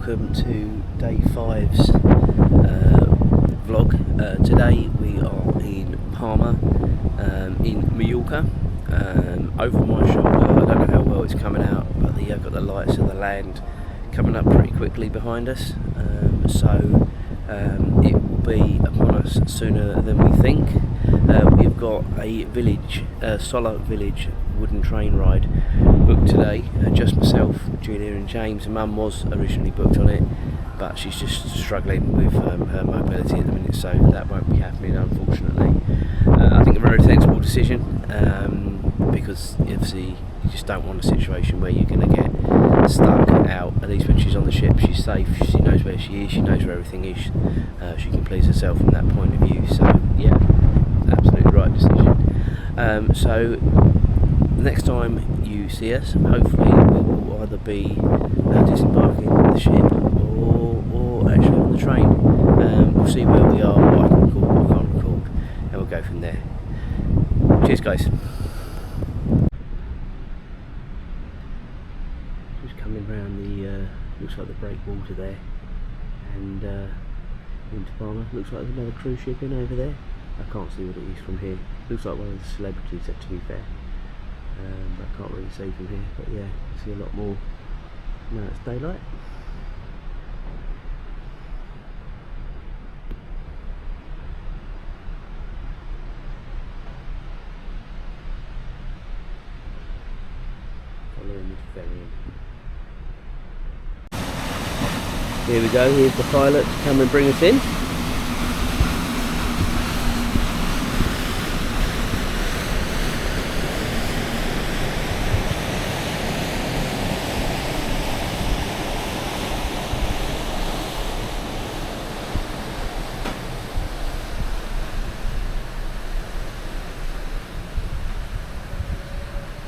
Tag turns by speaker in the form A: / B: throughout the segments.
A: welcome to day 5's vlog. Today we are in Palma, in Mallorca. Over my shoulder, I don't know how well it's coming out, but I've got the lights of the land coming up pretty quickly behind us, so it will be upon us sooner than we think. We've got a village, Solar Village wooden train ride booked today. Just myself, Julia and James. Mum was originally booked on it, but she's just struggling with her mobility at the minute, so that won't be happening, unfortunately. I think a very sensible decision, because obviously you just don't want a situation where you're going to get stuck out. At least when she's on the ship, she's safe, she knows where she is, she knows where everything is, she can please herself from that point of view. So yeah, absolutely right decision. So next time you see us, hopefully we will either be disembarking the ship or actually on the train. We'll see where we are, what I can record, what I can't record, and we'll go from there. Cheers guys. Just coming round the, looks like the breakwater there, and into Palma. Looks like there's another cruise ship in over there. I can't see what it is from here. Looks like one of the celebrities, to be fair. I can't really see from here, but yeah, I see a lot more now it's daylight. Following this ferry. Here we go, here's the pilot to come and bring us in.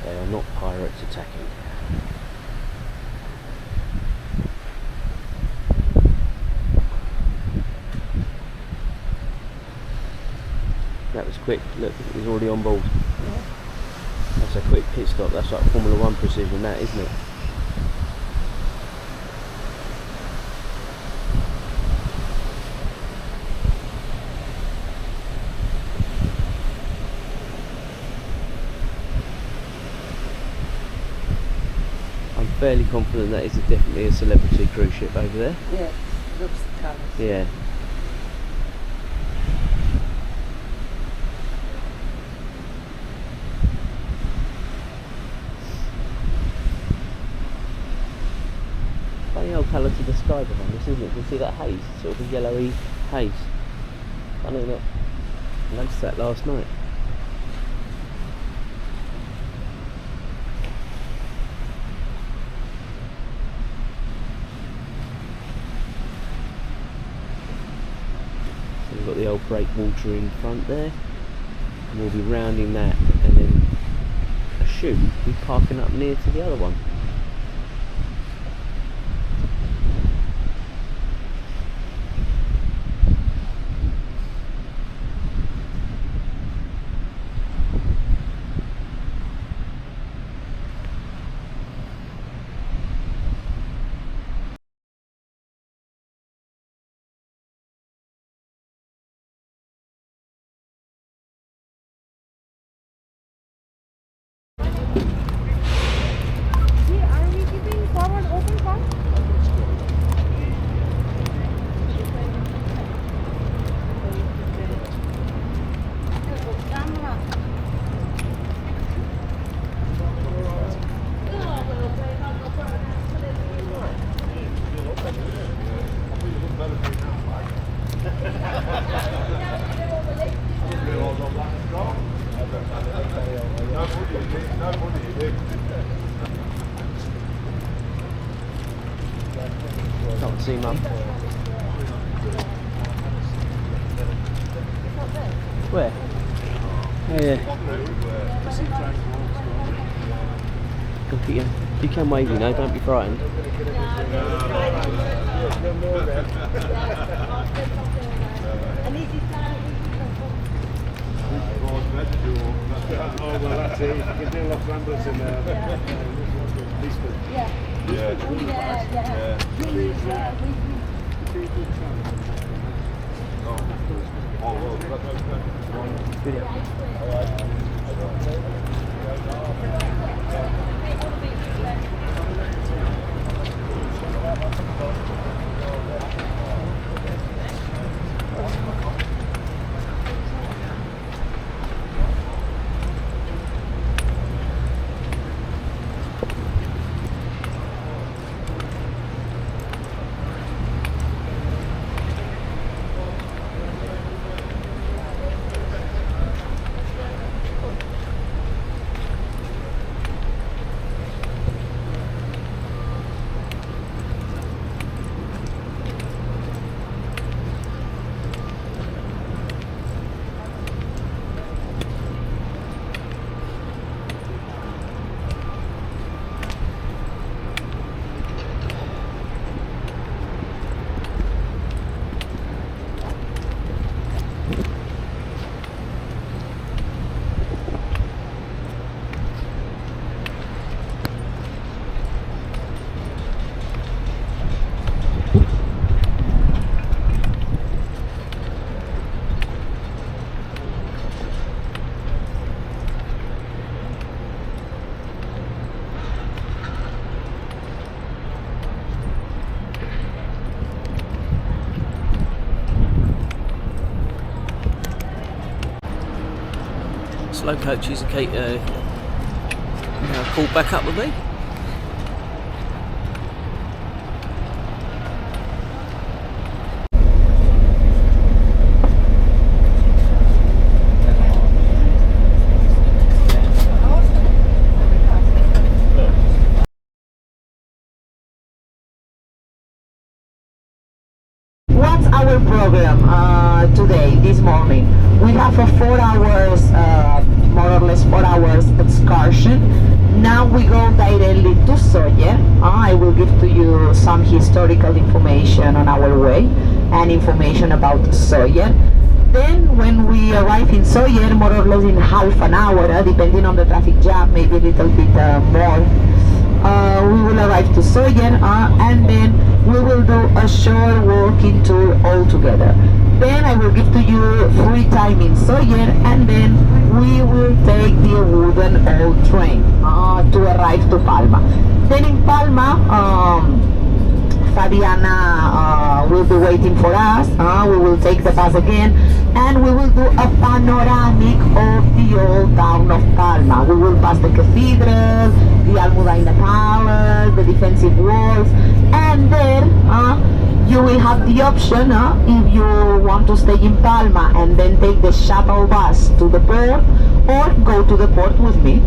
A: They are not pirates attacking. That was quick. Look, he's already on board. Yeah. That's a quick pit stop. That's like Formula 1 precision, that, isn't it? I'm fairly confident that is definitely a celebrity cruise ship over there.
B: Yeah, looks the colours.
A: Yeah. Funny old colour to the sky behind us, isn't it? You can see that haze, sort of a yellowy haze. Funny, isn't it? I noticed that last night. So we've got the old breakwater in front there, and we'll be rounding that, and then I should be parking up near to the other one. Can't see, Mum. Where? Oh, yeah. You can wave, you know, don't be frightened.
C: Oh, well, that's it. You can do Los Ramblas in there.
B: Yeah.
A: Slow coaches are caught back up with me.
C: What's our program today, this morning? We have a 4 hours, more or less 4 hours excursion. Now we go directly to Sóller. I will give to you some historical information on our way and information about Sóller. Then when we arrive in Sóller, more or less in half an hour, depending on the traffic jam, maybe a little bit more, we will arrive to Sóller and then we will do a short walking tour all together. Then I will give to you free time in Sóller and then we will take the wooden old train to arrive to Palma. Then in Palma, Fabiana will be waiting for us. We will take the bus again and we will do a panoramic of the old town of Palma. We will pass the cathedral, the Almudaina Palace, the defensive walls, and then you will have the option if you want to stay in Palma and then take the shuttle bus to the port or go to the port with me.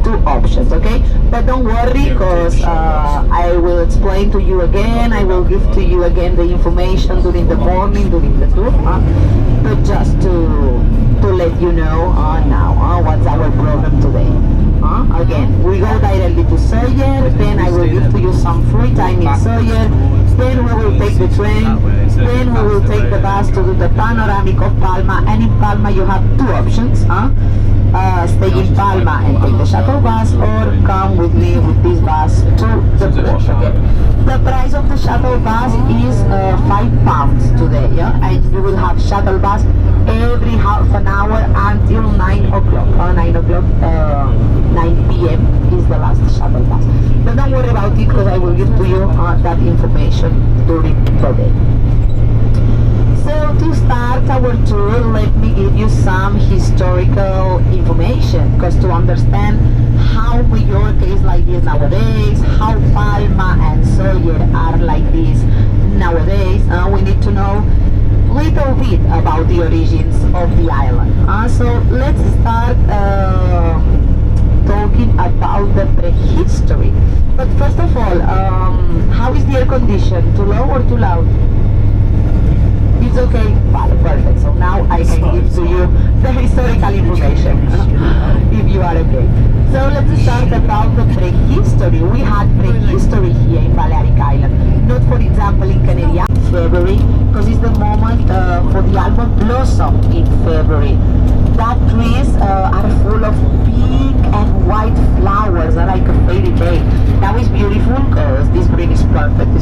C: Two options, okay? But don't worry, because I will explain to you again, I will give to you again the information during the morning, during the tour, but just to let you know now what's our program today. Again, we go directly to Sóller, then I will give to you some free time in Sóller, then we will take the train, then we will take the bus to do the panoramic of Palma, and in Palma you have two options. Stay in Palma and take the shuttle bus, or come with me with this bus to the port. Okay? The price of the shuttle bus is £5 today, and you will have shuttle bus every half an hour until 9 o'clock. 9 p.m. is the last shuttle bus. But don't worry about it, because I will give to you that information during the day. So to start our tour, let me give you some historical information, because to understand how Mallorca is like this nowadays, how Palma and Sóller are like this nowadays, we need to know a little bit about the origins of the island. So let's start talking about the prehistory. But first of all, how is the air condition? Too low or too loud? It's okay? Vale, perfect. So now I can give to you the historical information, if you are okay. So let's start about the prehistory. We had prehistory here in Balearic Island, not for example in Canary Island, February, because it's the moment for the almond blossom in February. That trees are full of pink and white flowers, like a fairy tale. Now it's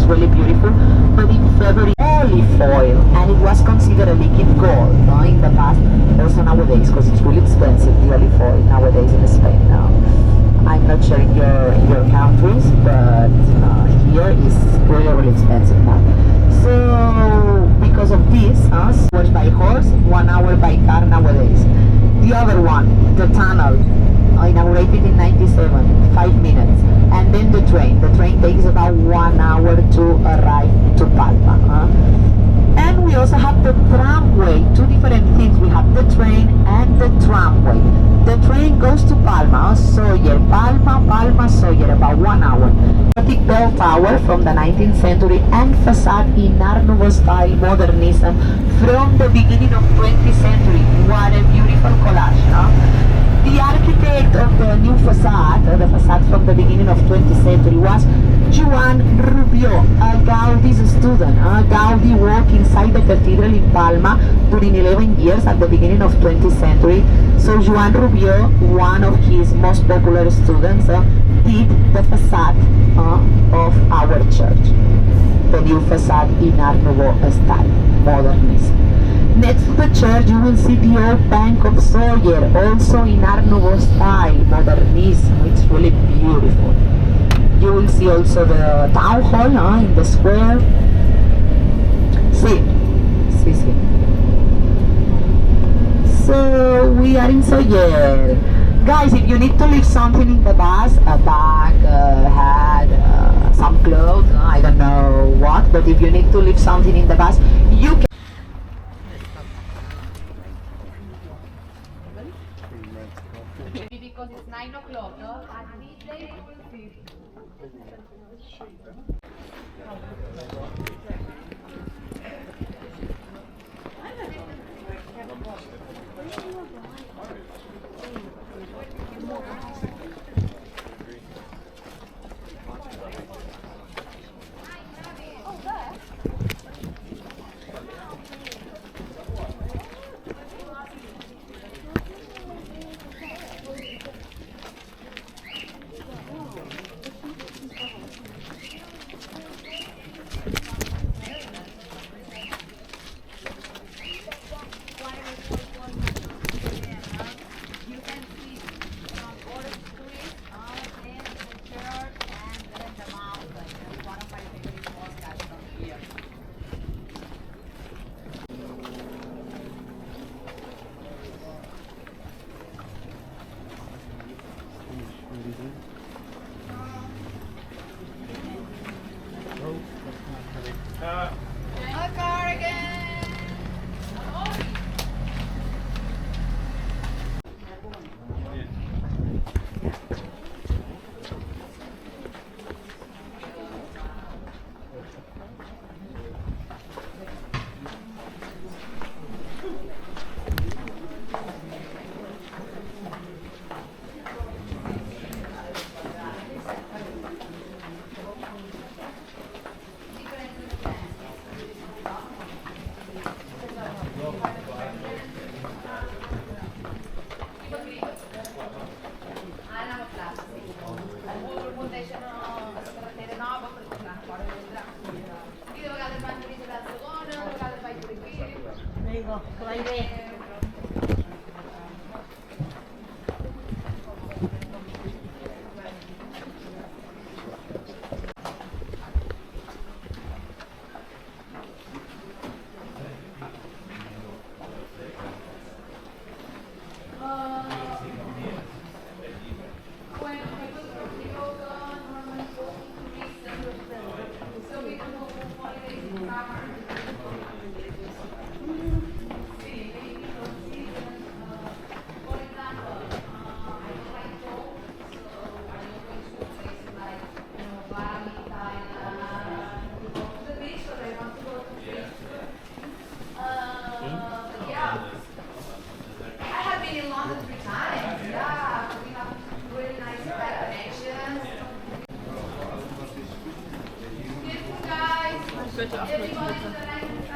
C: it's really beautiful. But in February, olive oil, and it was considered a liquid gold, no, in the past, also nowadays, because it's really expensive, the olive oil nowadays in Spain now. I'm not sure in your countries, but here is really, really expensive now. So because of this, was by horse, 1 hour by car nowadays. The other one, the tunnel, inaugurated in 97, 5 minutes. And then the train. The train takes about 1 hour to arrive to Palma. And we also have the tramway, two different things. We have the train and the tramway. The train goes to Palma, Sawyer, Palma, Sawyer, about 1 hour. Gothic bell tower from the 19th century and facade in Art Nouveau style modernism from the beginning of 20th century. What a beautiful collage, huh? The architect of the new facade, the facade from the beginning of 20th century, was Joan Rubió, a Gaudi's student. Gaudi worked inside the cathedral in Palma during 11 years at the beginning of 20th century. So Joan Rubió, one of his most popular students, did the facade of our church. The new facade in Art Nouveau style, modernism. Next to the church, you will see the old Bank of Sawyer, also in Art Nouveau style, modernism. It's really beautiful. You will see also the town hall in the square. See. So we are in Sawyer. Guys, if you need to leave something in the bus, a bag, a hat, some clothes, I don't know what, but if you need to leave something in the bus, you can.
B: Because it's 9 o'clock, no? At midday you will see.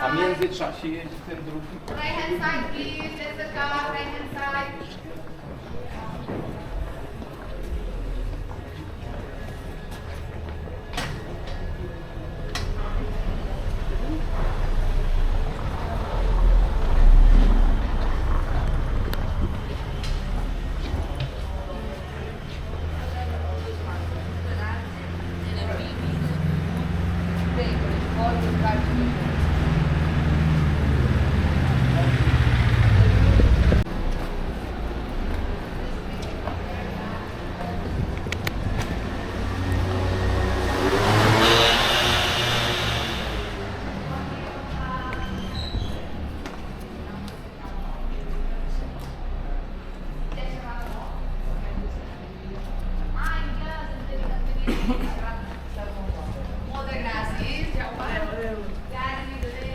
D: A w międzyczasie jedzie ten drugi.
B: Right hand side, please. There's the car. Right hand side. Moltes gràcies, Jaume. Ja aniré.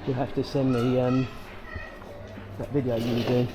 A: You'll have to send me that video you were doing.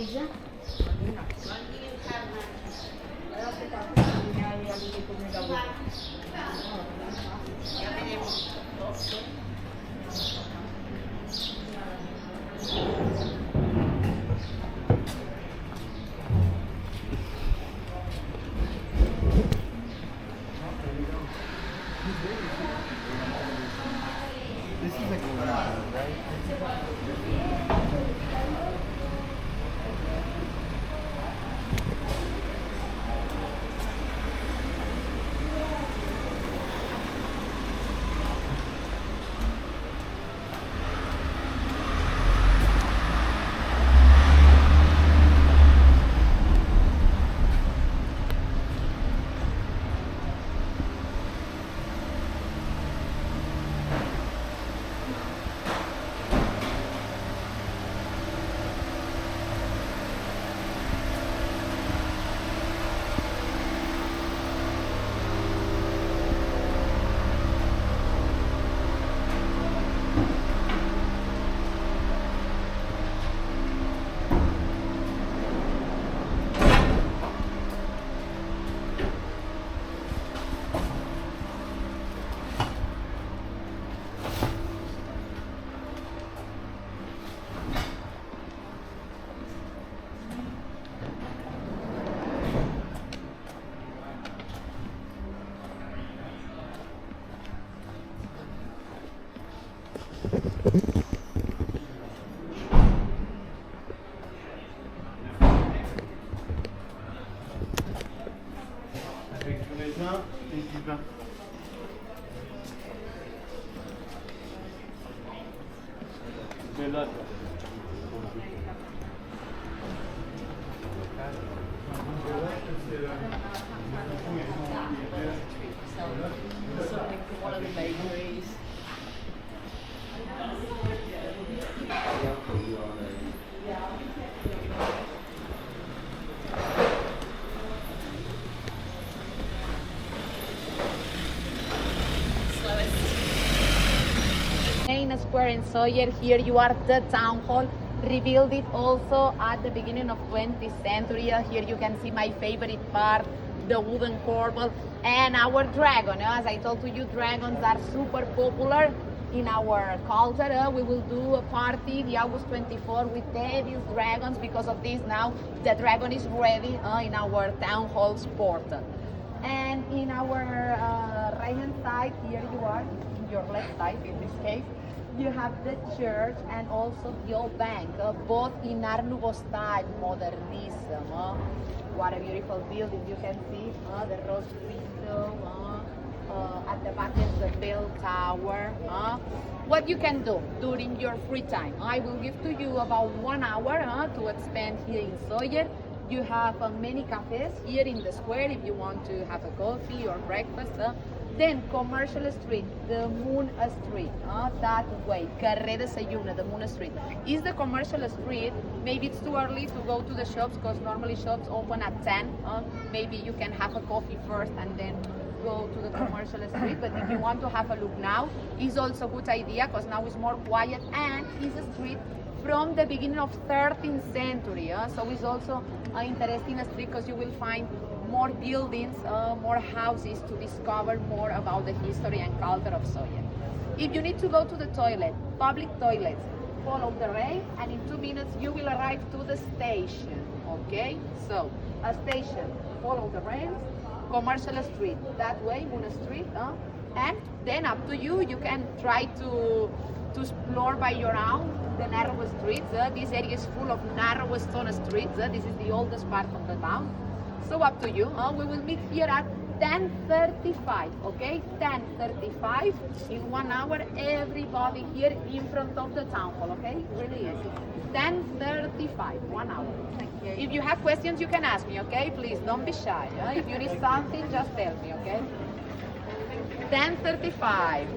E: Iya.
D: et du vin. Bella.
E: One of the bakeries. Main square in Sawyer. Here you are the town hall. Rebuilt it also at the beginning of 20th century. Here you can see my favorite part, the wooden corbel and our dragon. As I told you, dragons are super popular in our culture. We will do a party the August 24 with Devil's dragons. Because of this, now the dragon is ready in our town hall sport. And in our right hand side, here you are, in your left side in this case, you have the church and also the old bank, both in Art Nouveau style, modernism. What a beautiful building. You can see the rose window. At the back is the bell tower. What you can do during your free time, I will give to you about 1 hour to spend here in Sawyer. You have many cafes here in the square if you want to have a coffee or breakfast. Then Commercial Street, the Moon Street, that way, Carré de Sayuna, the Moon Street, is the commercial street. Maybe it's too early to go to the shops because normally shops open at 10. Maybe you can have a coffee first and then go to the commercial street. But if you want to have a look now, it's also a good idea because now it's more quiet and it's a street from the beginning of 13th century. So it's also an interesting street because you will find more buildings, more houses to discover more about the history and culture of Sawyer. If you need to go to the toilet, public toilets, follow the rail and in 2 minutes you will arrive to the station. Okay, so a station, follow the rails, Commercial Street, that way, Moon Street, and then up to you. You can try to explore by your own the narrow streets. This area is full of narrow stone streets. This is the oldest part of the town. So up to you. We will meet here at 10:35. Okay, 10:35 in 1 hour. Everybody here in front of the town hall. Okay, really easy. 10:35, 1 hour. Thank you. If you have questions, you can ask me. Okay, please don't be shy. If you need something, just tell me. Okay. 10:35.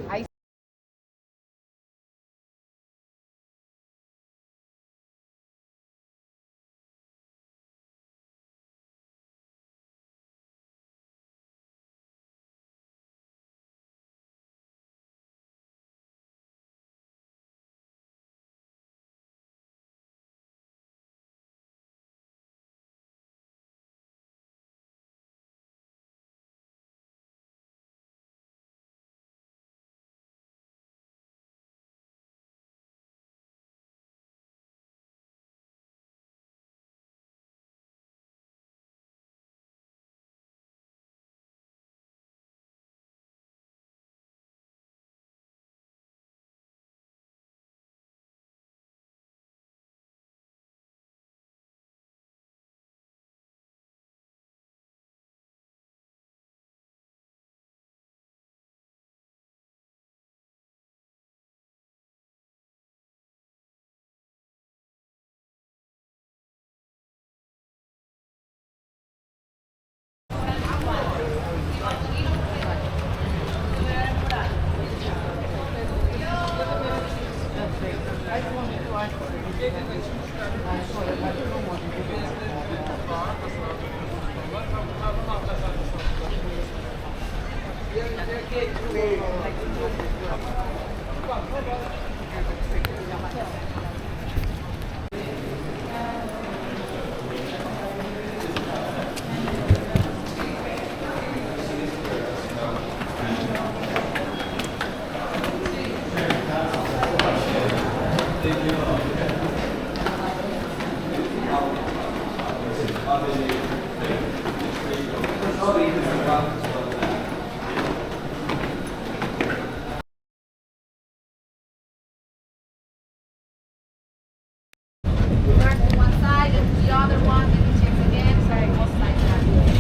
E: One side and the other one, let me check again. Sorry, both sides are good.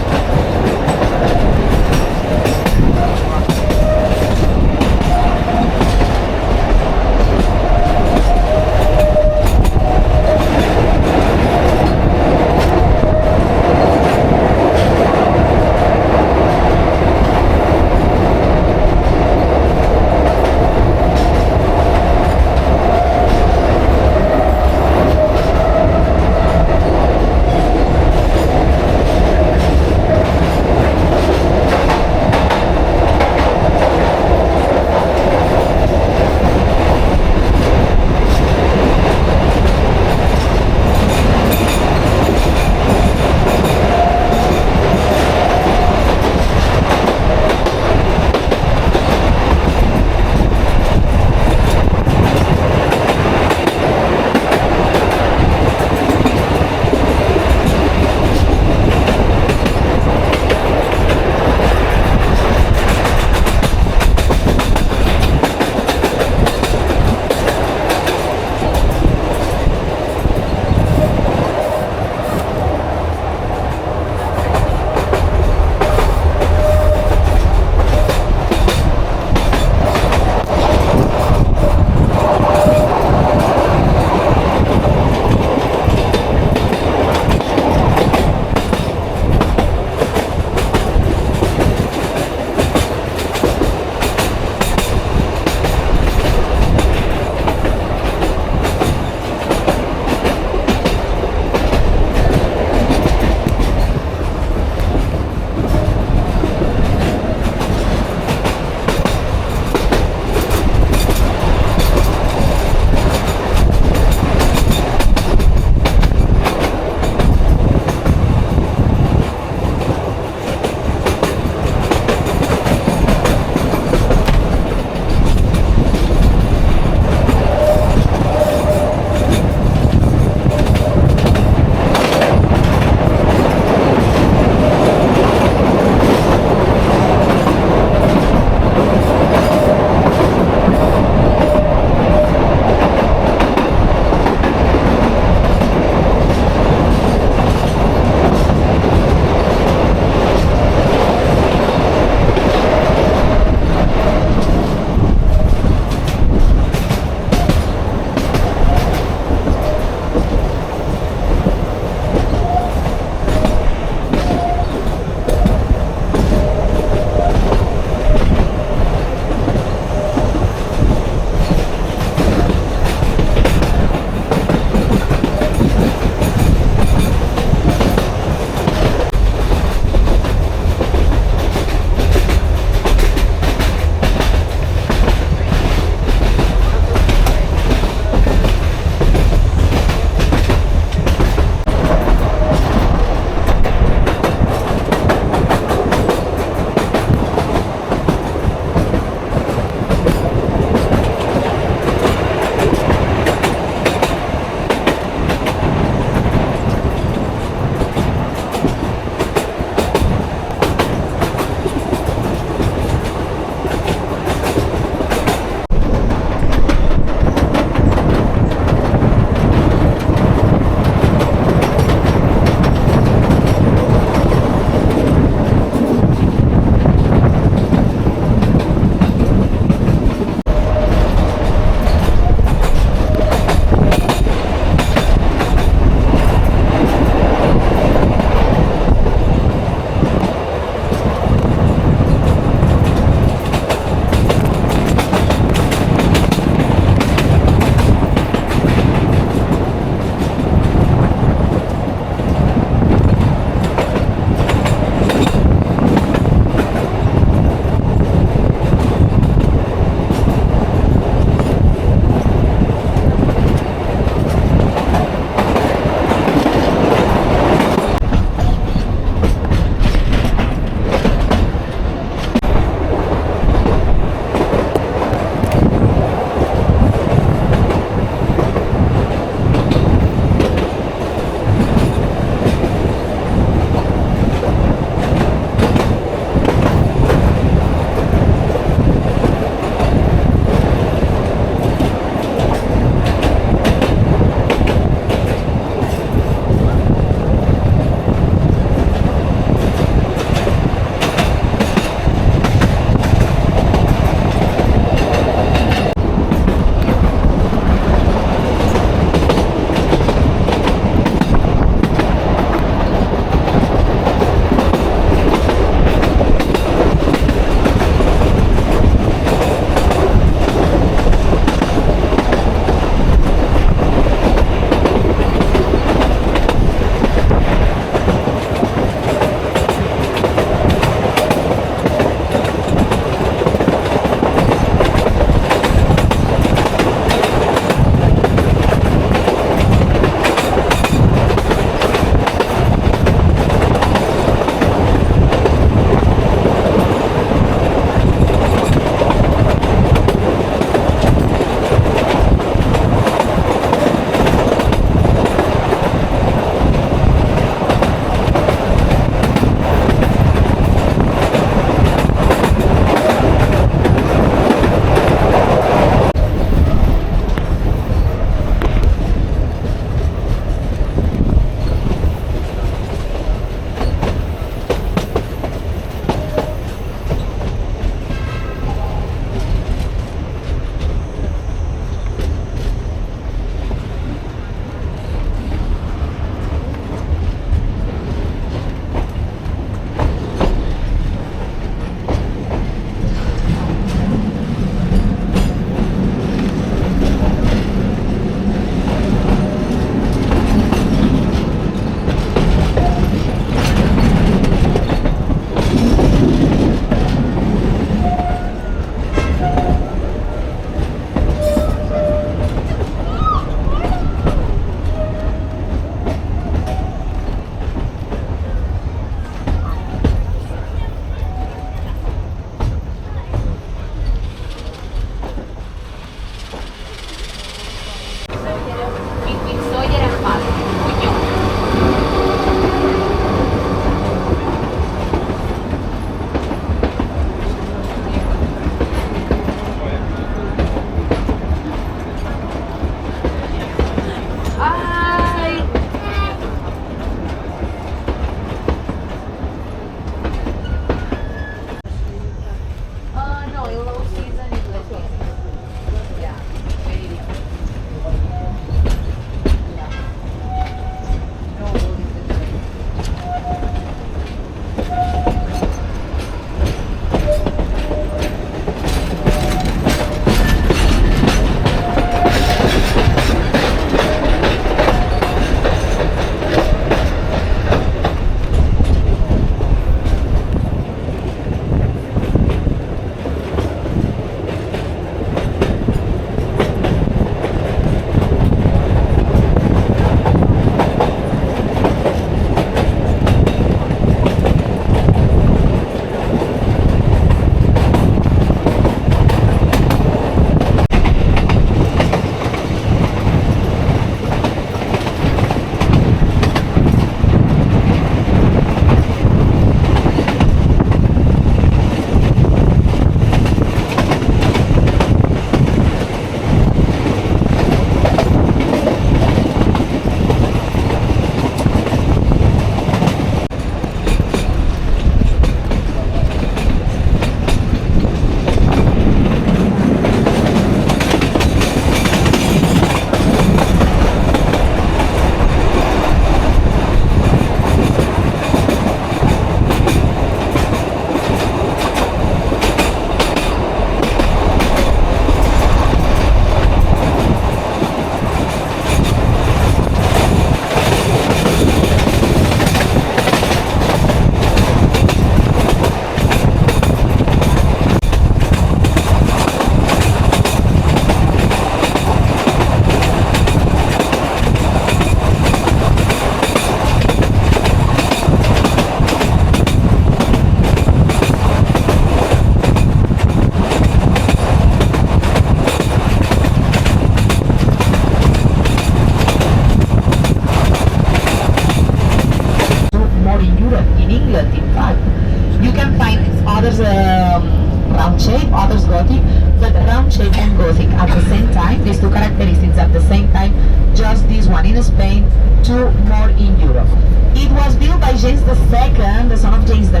C: round shape, others Gothic, but round shape and Gothic at the same time, these two characteristics at the same time, just this one in Spain, two more in Europe. It was built by James II, the son of James I,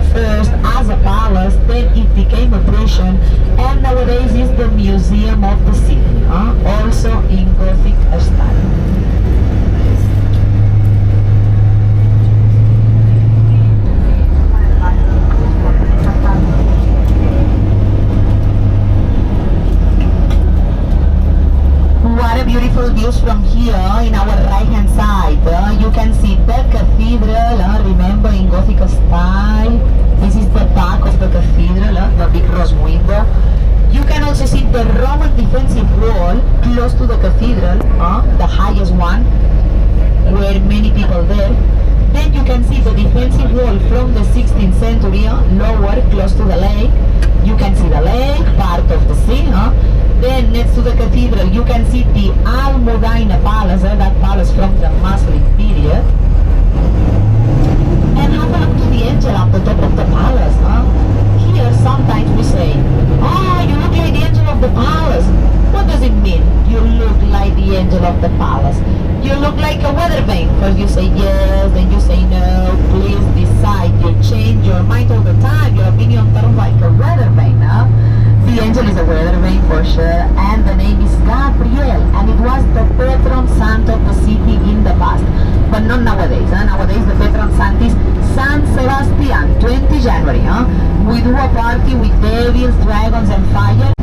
C: as a palace, then it became a prison, and nowadays is the museum of the city, also in Gothic style. What a beautiful views from here in our right hand side. You can see the cathedral, remember in Gothic style. This is the back of the cathedral, the big rose window. You can also see the Roman defensive wall close to the cathedral, the highest one, where many people there. Then you can see the defensive wall from the 16th century, lower, close to the lake. You can see the lake, part of the sea. Then next to the cathedral you can see the Almudena Palace, that palace from the Muslim period. And have a look to the angel at the top of the palace. Here sometimes we say, oh, you look like the angel of the palace. What does it mean? You look like the angel of the palace. You look like a weather vane. First you say yes, then you say no. Please decide. You change your mind all the time. Your opinion turns like a weather vane. The angel is a weather vane for sure, and the name is Gabriel, and it was the patron saint of the city in the past, but not nowadays. Nowadays the patron saint is San Sebastian, 20 January. We do a party with devils, dragons and fire.